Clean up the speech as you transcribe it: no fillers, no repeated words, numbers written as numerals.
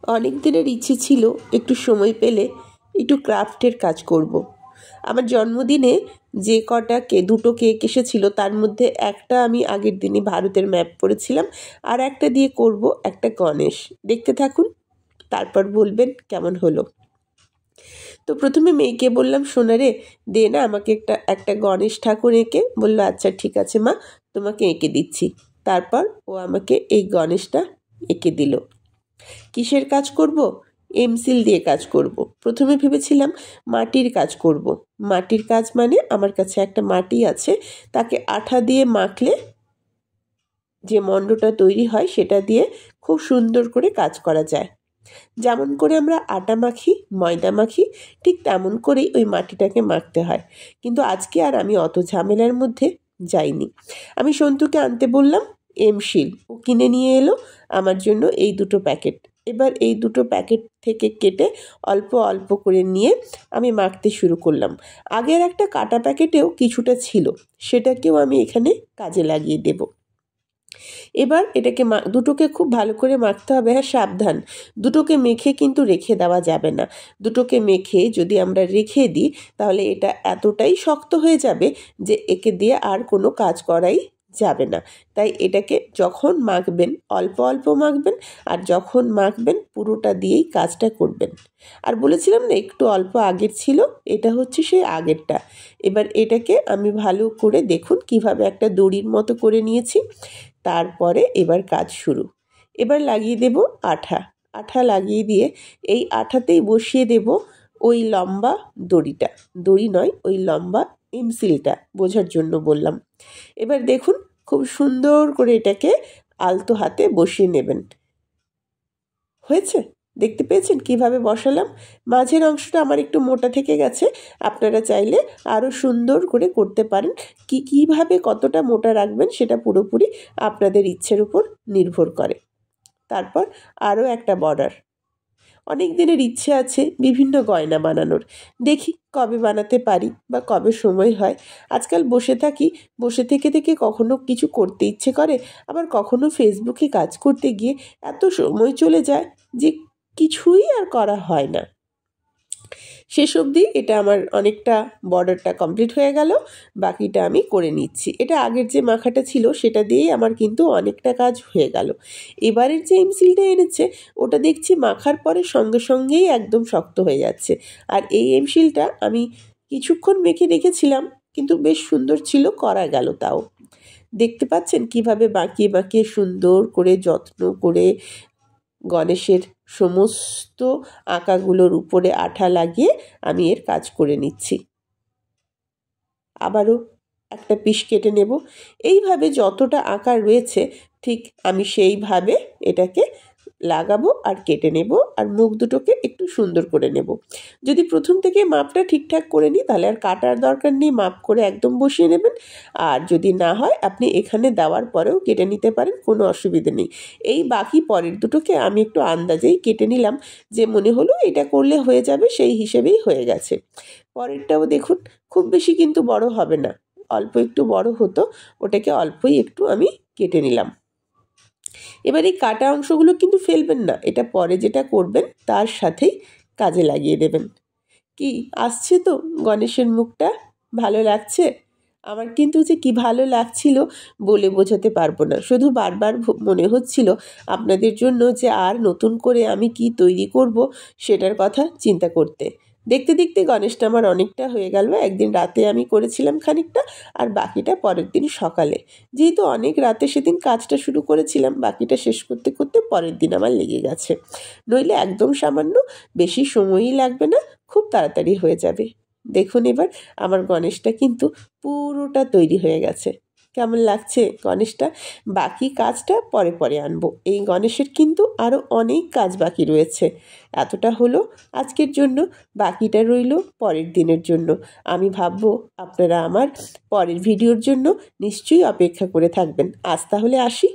অনেক দিনের ইচ্ছে ছিল একটু সময় পেলে একটু ক্রাফটের কাজ করব। আমার জন্মদিনে যে কটা দুটো কেক এসেছিল তার মধ্যে একটা আমি আগের দিনই ভারতের ম্যাপ পড়েছিলাম, আর একটা দিয়ে করব একটা গণেশ। দেখতে থাকুন, তারপর বলবেন কেমন হলো। তো প্রথমে মেয়েকে বললাম, সোনারে দে না আমাকে একটা গণেশ ঠাকুর এঁকে। বললো আচ্ছা ঠিক আছে মা, তোমাকে এঁকে দিচ্ছি। তারপর ও আমাকে এই গণেশটা এঁকে দিল। কিসের কাজ করব? এমসিল দিয়ে কাজ করব। প্রথমে ভেবেছিলাম মাটির কাজ করব। মাটির কাজ মানে আমার কাছে একটা মাটি আছে, তাকে আঠা দিয়ে মাখলে যে মণ্ডটা তৈরি হয় সেটা দিয়ে খুব সুন্দর করে কাজ করা যায়। যেমন করে আমরা আটা মাখি, ময়দা মাখি, ঠিক তেমন করেই ওই মাটিটাকে মাখতে হয়। কিন্তু আজকে আর আমি অত ঝামেলার মধ্যে যাইনি। আমি সন্তুকে আনতে বললাম এমশিল, ও কিনে নিয়ে এলো আমার জন্য এই দুটো প্যাকেট। এবার এই দুটো প্যাকেট থেকে কেটে অল্প অল্প করে নিয়ে আমি মাখতে শুরু করলাম। আগের একটা কাটা প্যাকেটেও কিছুটা ছিল, সেটাকেও আমি এখানে কাজে লাগিয়ে দেব। এবার এটাকে দুটোকে খুব ভালো করে মাখতে হবে। হ্যাঁ সাবধান, দুটোকে মেখে কিন্তু রেখে দেওয়া যাবে না। দুটোকে মেখে যদি আমরা রেখে দিই তাহলে এটা এতটাই শক্ত হয়ে যাবে যে একে দিয়ে আর কোনো কাজ করাই যাবে না। তাই এটাকে যখন মাখবেন অল্প অল্প মাখবেন, আর যখন মাখবেন পুরোটা দিয়েই কাজটা করবেন। আর বলেছিলাম না একটু অল্প আগের ছিল, এটা হচ্ছে সেই আগেরটা। এবার এটাকে আমি ভালো করে দেখুন কিভাবে একটা দড়ির মতো করে নিয়েছি। তারপরে এবার কাজ শুরু। এবার লাগিয়ে দেব আঠা। আঠা লাগিয়ে দিয়ে এই আঠাতেই বসিয়ে দেব ওই লম্বা দড়িটা, দড়ি নয় ওই লম্বা এমসিলটা, বোঝার জন্য বললাম। এবার দেখুন খুব সুন্দর করে এটাকে আলতো হাতে বসিয়ে নেবেন। হয়েছে? দেখতে পেয়েছেন কিভাবে বসালাম? মাঝের অংশটা আমার একটু মোটা থেকে গেছে, আপনারা চাইলে আরও সুন্দর করে করতে পারেন। কিভাবে কতটা মোটা রাখবেন সেটা পুরোপুরি আপনাদের ইচ্ছের উপর নির্ভর করে। তারপর আরও একটা বর্ডার। অনেক দিনের ইচ্ছে আছে বিভিন্ন গয়না বানানোর, দেখি কবে বানাতে পারি বা কবে সময় হয়। আজকাল বসে থাকি, বসে থেকে থেকে কখনো কিছু করতে ইচ্ছে করে, আবার কখনো ফেসবুকে কাজ করতে গিয়ে এত সময় চলে যায় যে কিছুই আর করা হয় না। শেষ অবধি এটা আমার অনেকটা বর্ডারটা কমপ্লিট হয়ে গেল, বাকিটা আমি করে নিচ্ছি। এটা আগের যে মাখাটা ছিল সেটা দিয়েই আমার কিন্তু অনেকটা কাজ হয়ে গেল। এবারের যে এমসিলটা এনেছে ওটা দেখছি মাখার পরে সঙ্গে সঙ্গেই একদম শক্ত হয়ে যাচ্ছে। আর এই এমসিলটা আমি কিছুক্ষণ মেখে রেখেছিলাম, কিন্তু বেশ সুন্দর ছিল, করা গেল তাও। দেখতে পাচ্ছেন কিভাবে বাঁকিয়ে বাঁকিয়ে সুন্দর করে যত্ন করে গণেশের সমস্ত আঁকাগুলোর উপরে আঠা লাগিয়ে আমি এর কাজ করে নিচ্ছি। আবারও একটা পিস কেটে নেব। এইভাবে যতটা আঁকা রয়েছে ঠিক আমি সেইভাবে এটাকে লাগাবো আর কেটে নেব, আর মুখ দুটোকে একটু সুন্দর করে নেব। যদি প্রথম থেকে মাপটা ঠিকঠাক করে নিই তাহলে আর কাটার দরকার নেই, মাপ করে একদম বসিয়ে নেবেন। আর যদি না হয় আপনি এখানে দেওয়ার পরেও কেটে নিতে পারেন, কোনো অসুবিধে নেই। এই বাকি পরের দুটোকে আমি একটু আন্দাজেই কেটে নিলাম, যে মনে হলো এটা করলে হয়ে যাবে সেই হিসেবেই হয়ে গেছে। পরেরটাও দেখুন খুব বেশি কিন্তু বড় হবে না, অল্প একটু বড় হতো, ওটাকে অল্পই একটু আমি কেটে নিলাম। এবার এই কাটা অংশগুলো কিন্তু ফেলবেন না, এটা পরে যেটা করবেন তার সাথেই কাজে লাগিয়ে দেবেন। কি আসছে তো গণেশের মুখটা? ভালো লাগছে? আমার কিন্তু যে কি ভালো লাগছিল বলে বোঝাতে পারবো না। শুধু বারবার মনে হচ্ছিল আপনাদের জন্য যে আর নতুন করে আমি কি তৈরি করব সেটার কথা চিন্তা করতে। দেখতে দেখতে গণেশটা আমার অনেকটা হয়ে গেল। একদিন রাতে আমি করেছিলাম খানিকটা, আর বাকিটা পরের দিন সকালে। যেহেতু অনেক রাতে সেদিন কাজটা শুরু করেছিলাম, বাকিটা শেষ করতে করতে পরের দিন আমার লেগে গেছে। নইলে একদম সামান্য, বেশি সময়ই লাগবে না, খুব তাড়াতাড়ি হয়ে যাবে। দেখুন এবার আমার গণেশটা কিন্তু পুরোটা তৈরি হয়ে গেছে। কেমন লাগছে গণেশটা? বাকি কাজটা পরে পরে আনবো। এই গণেশের কিন্তু আরও অনেক কাজ বাকি রয়েছে। এতটা হলো আজকের জন্য, বাকিটা রইল পরের দিনের জন্য। আমি ভাববো আপনারা আমার পরের ভিডিওর জন্য নিশ্চয়ই অপেক্ষা করে থাকবেন। আজ তাহলে আসি।